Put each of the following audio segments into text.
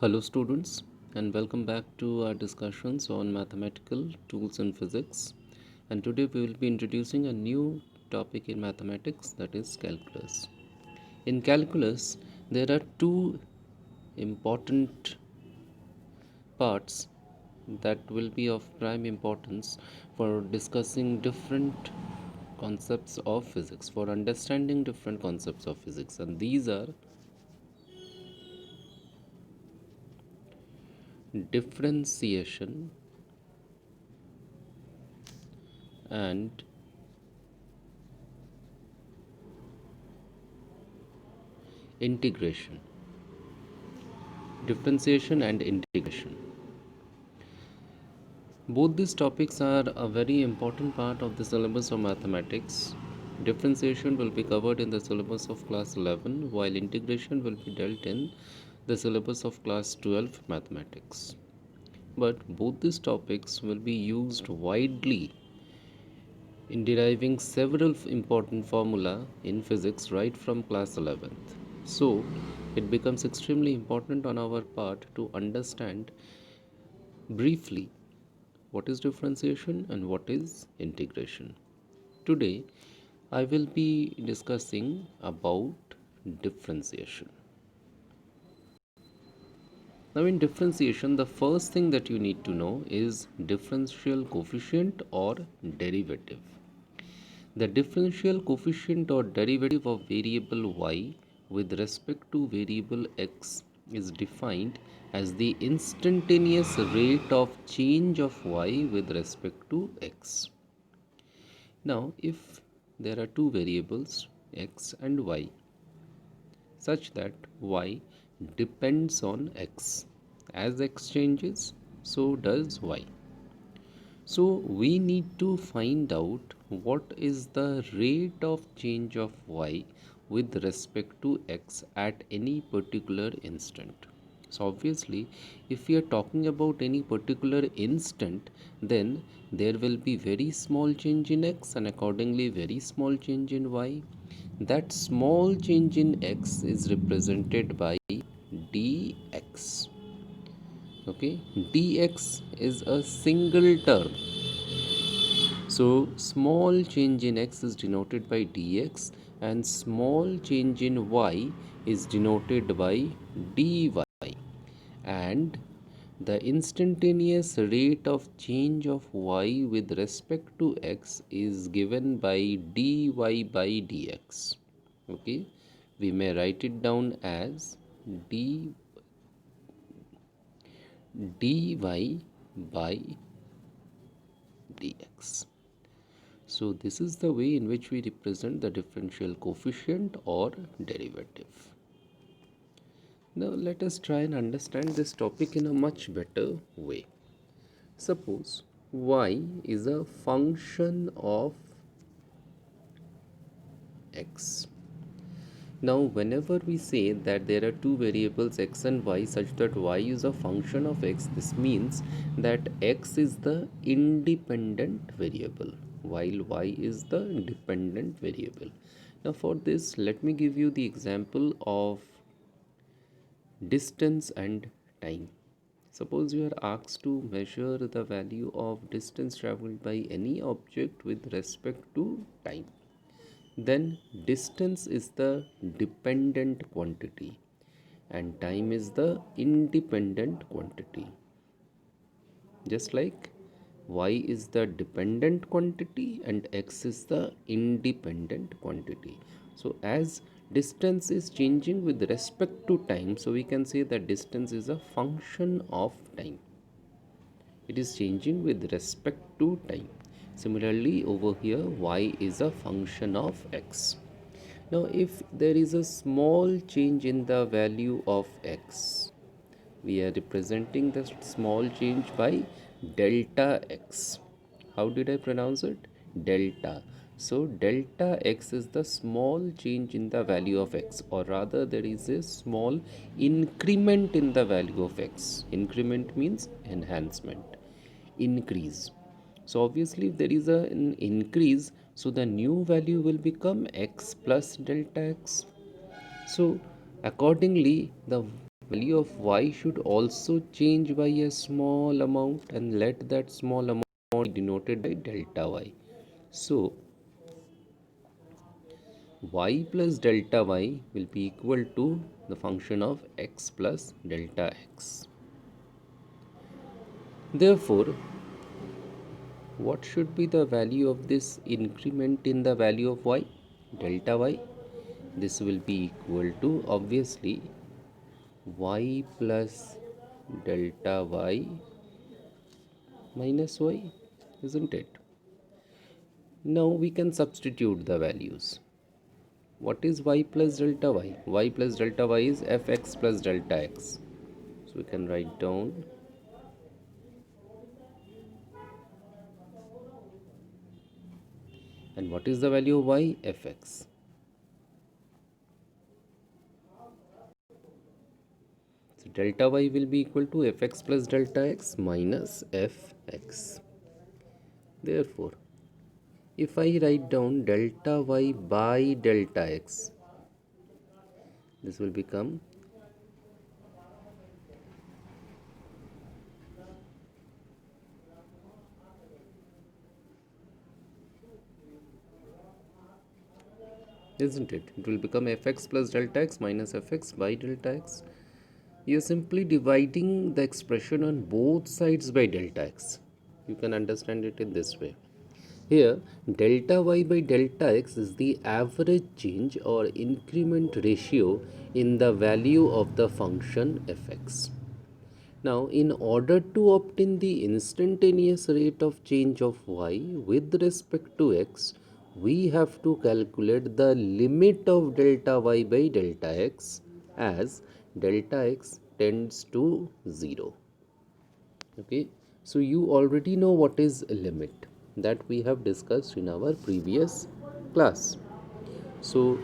Hello, students, and welcome back to our discussions on mathematical tools in physics. And today we will be introducing a new topic in mathematics, that is calculus. In calculus, there are two important parts that will be of prime importance for discussing different concepts of physics, for understanding different concepts of physics, and these are differentiation and integration. Differentiation and integration. Both these topics are a very important part of the syllabus of mathematics. Differentiation will be covered in the syllabus of class 11, while integration will be dealt in the syllabus of class 12 mathematics. But both these topics will be used widely in deriving several important formula in physics right from class 11th. So, it becomes extremely important on our part to understand briefly what is differentiation and what is integration. Today, I will be discussing about differentiation. Now, in differentiation, the first thing that you need to know is differential coefficient or derivative. The differential coefficient or derivative of variable y with respect to variable x is defined as the instantaneous rate of change of y with respect to x. Now, if there are two variables x and y such that y depends on x, as x changes, so does y. So we need to find out what is the rate of change of y with respect to x at any particular instant. So obviously, if we are talking about any particular instant, then there will be very small change in x and accordingly very small change in y. That small change in x is represented by dx. Okay, dx is a single term, so small change in x is denoted by dx and small change in y is denoted by dy, and the instantaneous rate of change of y with respect to x is given by dy by dx. Okay, we may write it down as dy by dx. So this is the way in which we represent the differential coefficient or derivative. Now let us try and understand this topic in a much better way. Suppose y is a function of x. Now whenever we say that there are two variables x and y such that y is a function of x, this means that x is the independent variable while y is the dependent variable. Now for this, let me give you the example of distance and time. Suppose you are asked to measure the value of distance traveled by any object with respect to time. Then distance is the dependent quantity and time is the independent quantity. Just like y is the dependent quantity and x is the independent quantity. So as distance is changing with respect to time, so we can say that distance is a function of time. It is changing with respect to time. Similarly, over here y is a function of x. Now if there is a small change in the value of x, we are representing the small change by delta x. How did I pronounce it? Delta. So delta x is the small change in the value of x, or rather there is a small increment in the value of x. Increment means enhancement, increase. So obviously if there is an increase, so the new value will become x plus delta x. So accordingly the value of y should also change by a small amount, and let that small amount be denoted by delta y. So y plus delta y will be equal to the function of x plus delta x. Therefore, what should be the value of this increment in the value of y? Delta y. This will be equal to obviously y plus delta y minus y, isn't it? Now we can substitute the values. What is y plus delta y? Y plus delta y is fx plus delta x. So we can write down and what is the value of y? Fx. So delta y will be equal to fx plus delta x minus fx. Therefore, if I write down delta y by delta x, this will become isn't it? It will become fx plus delta x minus fx by delta x. You're simply dividing the expression on both sides by delta x. You can understand it in this way. Here, delta y by delta x is the average change or increment ratio in the value of the function fx. Now, in order to obtain the instantaneous rate of change of y with respect to x, we have to calculate the limit of delta y by delta x as delta x tends to 0. Okay, so you already know what is limit that we have discussed in our previous class. So,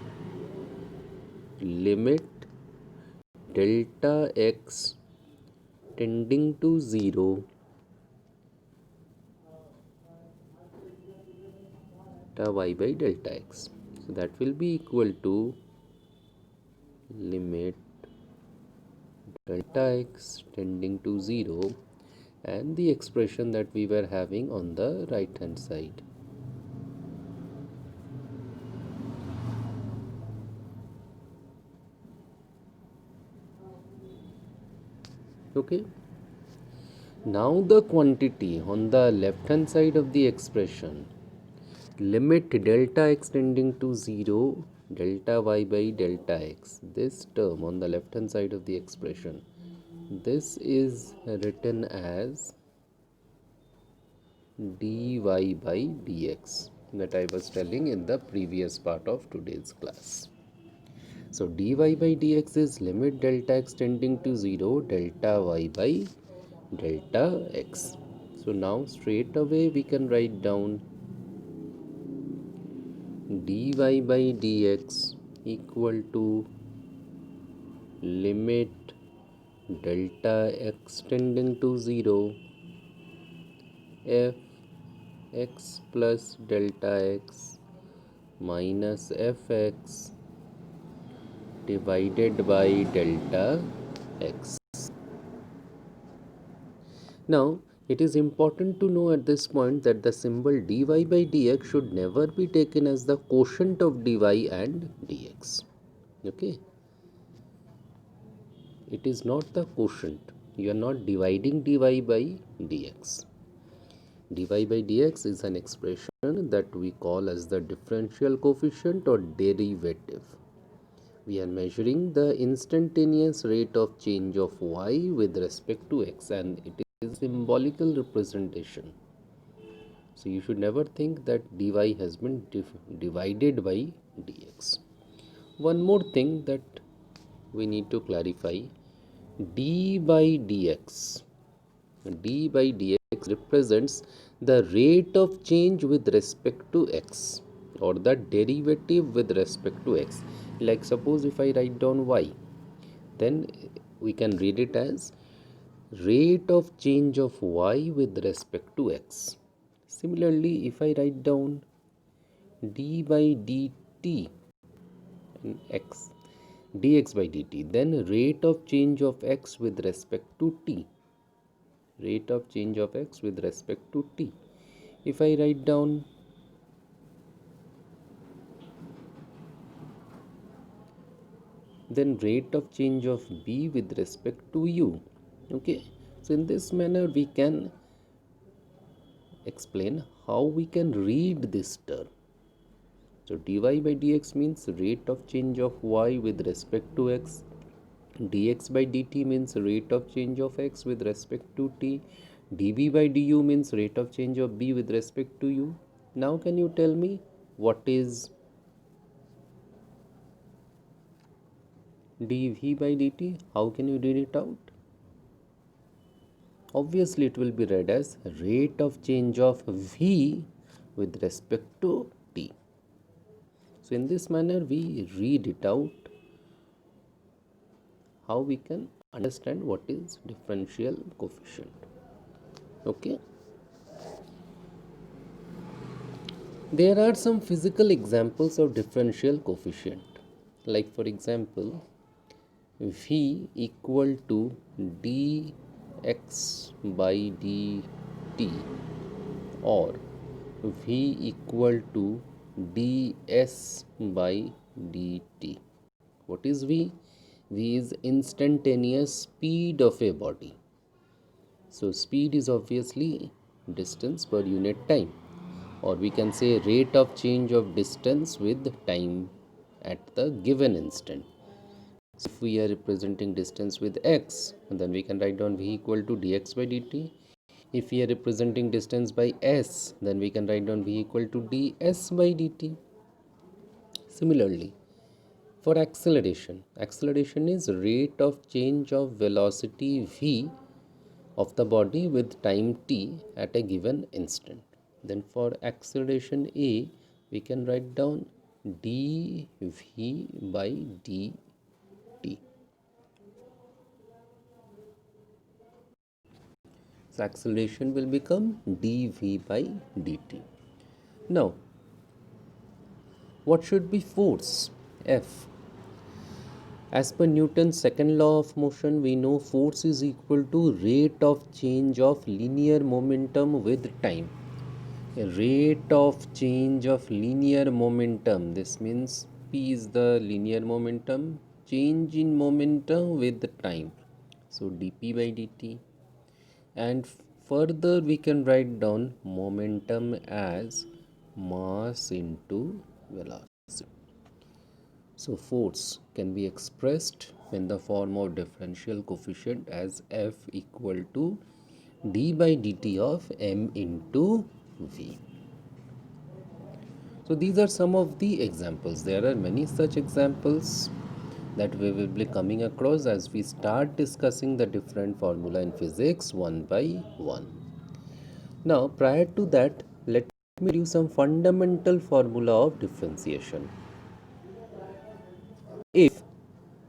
limit delta x tending to 0 delta y by delta x. So that will be equal to limit delta x tending to 0 and the expression that we were having on the right hand side. Okay. Now the quantity on the left hand side of the expression, limit delta x tending to 0 delta y by delta x, this term on the left hand side of the expression, this is written as dy by dx that I was telling in the previous part of today's class. So dy by dx is limit delta x tending to 0 delta y by delta x. So now straight away we can write down dy by dx equal to limit delta x tending to 0 f x plus delta x minus fx divided by delta x. Now, it is important to know at this point that the symbol dy by dx should never be taken as the quotient of dy and dx. Okay? It is not the quotient. You are not dividing dy by dx. dy by dx is an expression that we call as the differential coefficient or derivative. We are measuring the instantaneous rate of change of y with respect to x, and it is symbolical representation. So you should never think that dy has been divided by dx. One more thing that we need to clarify, d by dx. d by dx represents the rate of change with respect to x or the derivative with respect to x. Like suppose if I write down y, then we can read it as rate of change of y with respect to x. Similarly, if I write down d by dt in x, dx by dt. Then rate of change of x with respect to t. Rate of change of x with respect to t. If I write down then rate of change of b with respect to u. Okay, so in this manner we can explain how we can read this term. So dy by dx means rate of change of y with respect to x. Dx by dt means rate of change of x with respect to t. Dv by du means rate of change of b with respect to u. Now can you tell me what is dv by dt? How can you read it out? Obviously it will be read as rate of change of v with respect to t. So in this manner we read it out, how we can understand what is differential coefficient. Okay, there are some physical examples of differential coefficient, like for example v equal to dx by dt or v equal to ds by dt. What is v? V is instantaneous speed of a body. So speed is obviously distance per unit time, or we can say rate of change of distance with time at the given instant. So if we are representing distance with x, then we can write down v equal to dx by dt. If we are representing distance by s, then we can write down v equal to ds by dt. Similarly, for acceleration, acceleration is rate of change of velocity v of the body with time t at a given instant. Then for acceleration a, we can write down dv by dt. So acceleration will become dv by dt. Now, what should be force? F. As per Newton's second law of motion, we know force is equal to rate of change of linear momentum with time. Rate of change of linear momentum. This means P is the linear momentum, change in momentum with time. So dp by dt. And further we can write down momentum as mass into velocity. So force can be expressed in the form of differential coefficient as F equal to d by dt of m into v. So these are some of the examples. There are many such examples that we will be coming across as we start discussing the different formula in physics one by one. Now, prior to that, let me give you some fundamental formula of differentiation. If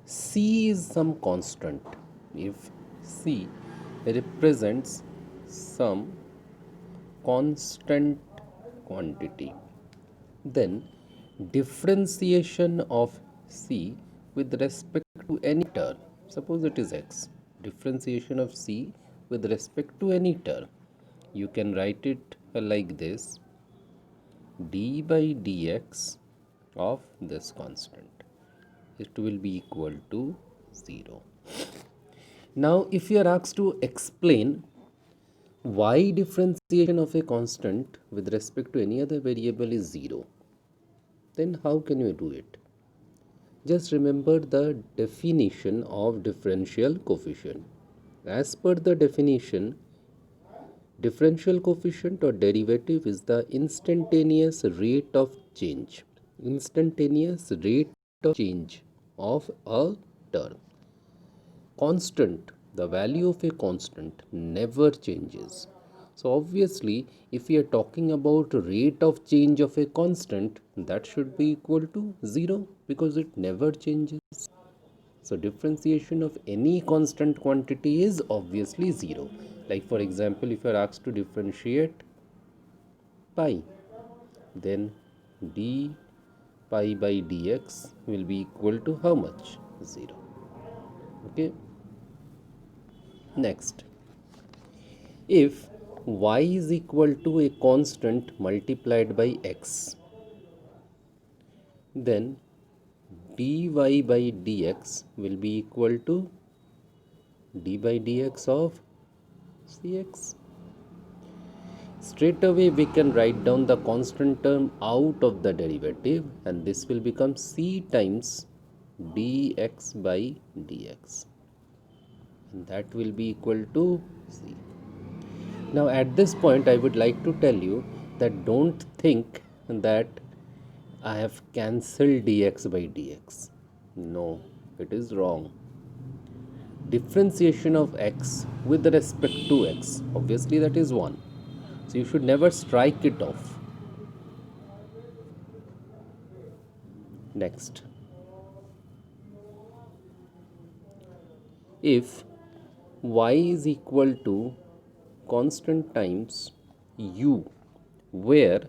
C is some constant, if C represents some constant quantity, then differentiation of C with respect to any term, suppose it is x, differentiation of C with respect to any term, you can write it like this: d by dx of this constant, it will be equal to 0. Now if you are asked to explain why differentiation of a constant with respect to any other variable is 0, then how can you do it? Just remember the definition of differential coefficient. As per the definition, differential coefficient or derivative is the instantaneous rate of change. Instantaneous rate of change of a term. Constant, the value of a constant never changes. So obviously, if we are talking about rate of change of a constant, that should be equal to 0 because it never changes. So differentiation of any constant quantity is obviously 0. Like for example, if you are asked to differentiate pi, then d pi by dx will be equal to how much? 0. Okay. Next, if y is equal to a constant multiplied by x, then dy by dx will be equal to d by dx of cx. Straight away we can write down the constant term out of the derivative, and this will become c times dx by dx, and that will be equal to c. Now at this point I would like to tell you that don't think that I have cancelled dx by dx. No, it is wrong. Differentiation of x with respect to x, obviously that is 1. So you should never strike it off. Next, if y is equal to constant times u, where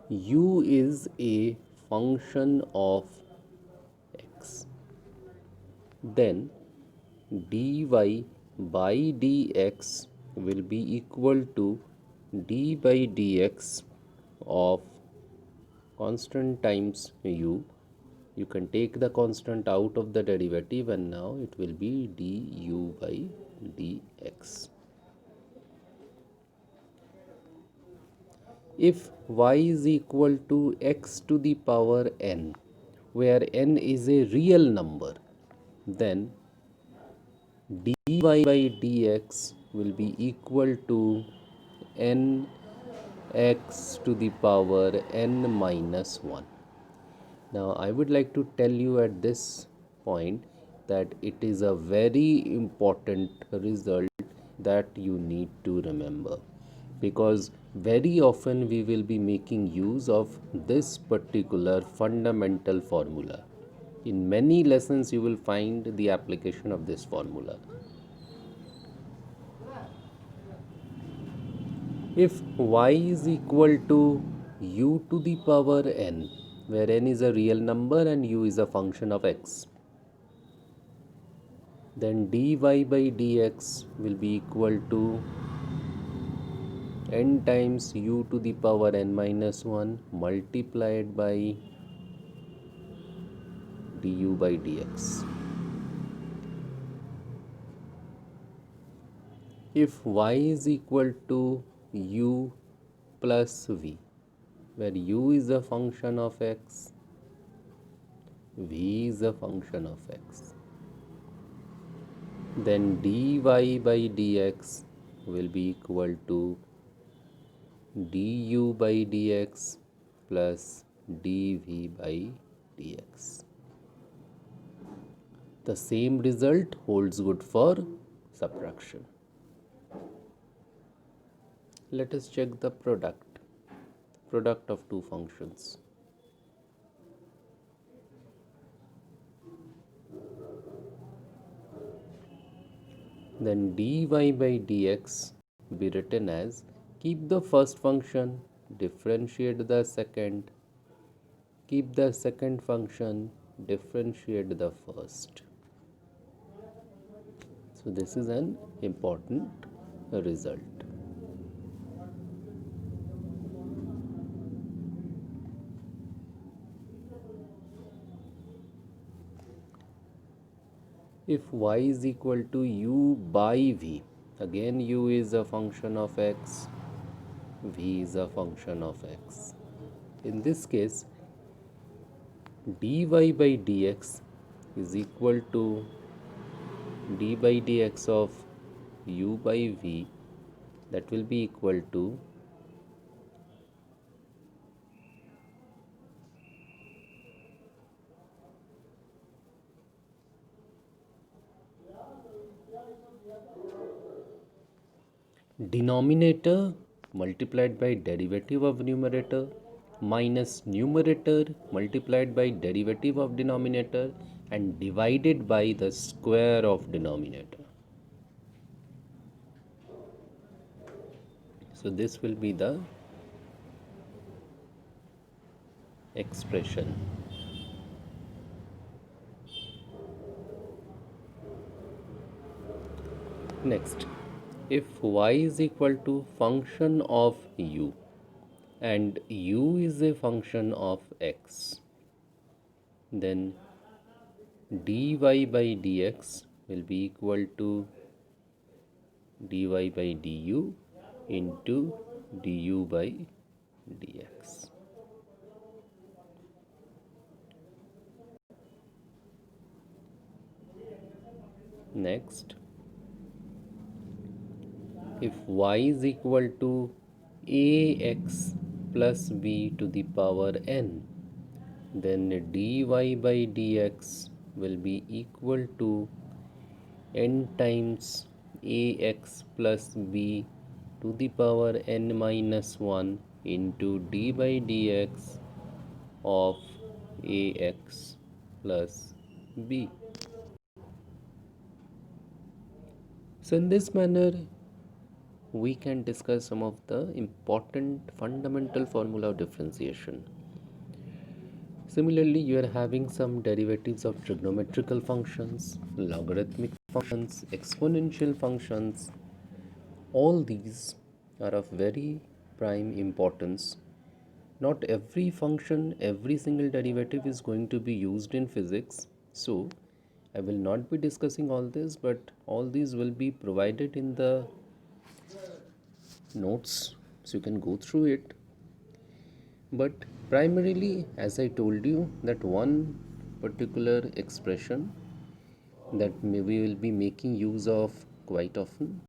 u is a function of x, then dy by dx will be equal to d by dx of constant times u. You can take the constant out of the derivative, and now it will be du by dx. If y is equal to x to the power n, where n is a real number, then dy by dx will be equal to n x to the power n minus 1. Now I would like to tell you at this point that it is a very important result that you need to remember, because very often we will be making use of this particular fundamental formula. In many lessons you will find the application of this formula. If y is equal to u to the power n, where n is a real number and u is a function of x, then dy by dx will be equal to n times u to the power n minus 1 multiplied by du by dx. If y is equal to u plus v, where u is a function of x, v is a function of x, then dy by dx will be equal to du by dx plus dv by dx. The same result holds good for subtraction. Let us check the product of two functions. Then dy by dx will be written as, keep the first function, differentiate the second, keep the second function, differentiate the first. So this is an important result. If y is equal to u by v, again u is a function of x, v is a function of x. In this case, dy by dx is equal to d by dx of u by v, that will be equal to denominator multiplied by derivative of numerator minus numerator multiplied by derivative of denominator and divided by the square of denominator. So this will be the expression. Next, if y is equal to function of u and u is a function of x, then dy by dx will be equal to dy by du into du by dx. Next, if y is equal to ax plus b to the power n, then dy by dx will be equal to n times ax plus b to the power n minus 1 into d by dx of ax plus b. So in this manner we can discuss some of the important fundamental formula of differentiation. Similarly, you are having some derivatives of trigonometrical functions, logarithmic functions, exponential functions. All these are of very prime importance. Not every function, every single derivative is going to be used in physics. So, I will not be discussing all this, but all these will be provided in the notes so you can go through it. But primarily, as I told you, that one particular expression that we will be making use of quite often